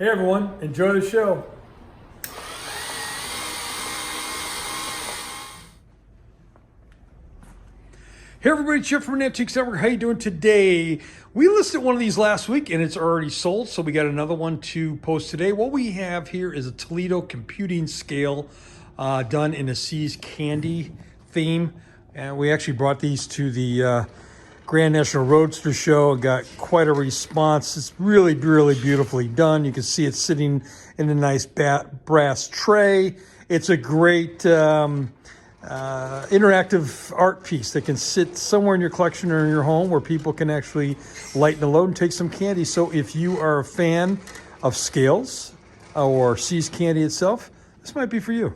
Hey everyone, enjoy the show. Hey everybody, Chip from Mantiques Network. How you doing today? We listed one of these last week and it's already sold, so we got another one to post today. What we have here is a Toledo computing scale done in a See's Candy theme. And we actually brought these to the Grand National Roadster Show and got quite a response. It's really, really beautifully done. You can see it sitting in a nice brass tray. It's a great interactive art piece that can sit somewhere in your collection or in your home where people can actually lighten a load and take some candy. So if you are a fan of scales or See's Candy itself, this might be for you.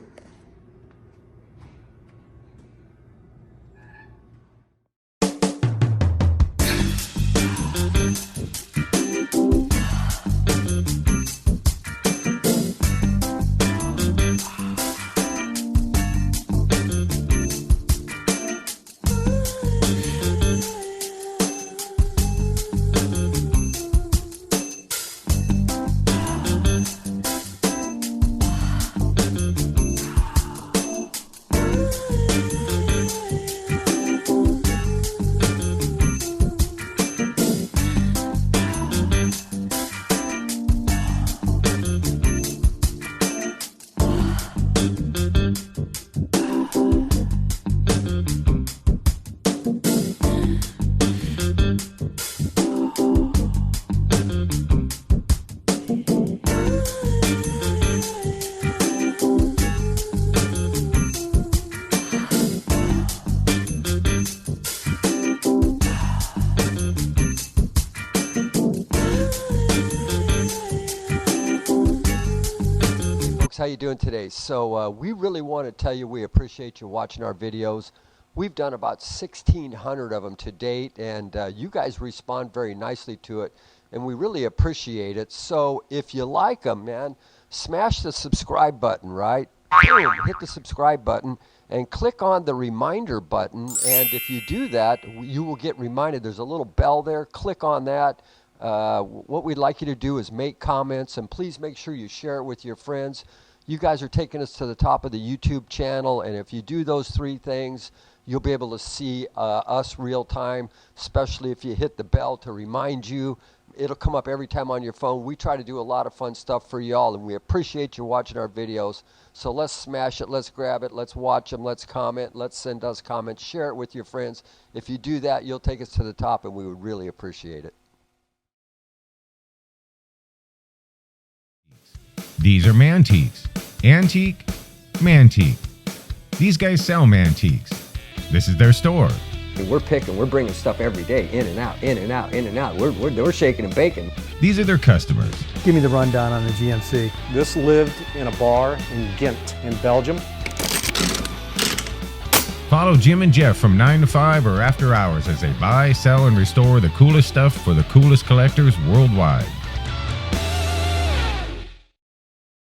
How you doing today? So we really want to tell you we appreciate you watching our videos. We've done about 1,600 of them to date, and you guys respond very nicely to it, and we really appreciate it. So if you like them, man, smash the subscribe button, right? Boom, hit the subscribe button and click on the reminder button, and if you do that, you will get reminded. There's a little bell there. Click on that. What we'd like you to do is make comments, and please make sure you share it with your friends. You guys are taking us to the top of the YouTube channel, and if you do those three things, you'll be able to see us real time, especially if you hit the bell to remind you. It'll come up every time on your phone. We try to do a lot of fun stuff for y'all, and we appreciate you watching our videos. So let's smash it, let's grab it, let's watch them, let's comment, let's send us comments, share it with your friends. If you do that, you'll take us to the top, and we would really appreciate it. These are Mantiques. Antique, Mantique. These guys sell Mantiques. This is their store. We're bringing stuff every day, in and out, in and out, in and out. We're shaking and baking. These are their customers. Give me the rundown on the GMC. This lived in a bar in Ghent in Belgium. Follow Jim and Jeff from 9 to 5 or after hours as they buy, sell, and restore the coolest stuff for the coolest collectors worldwide.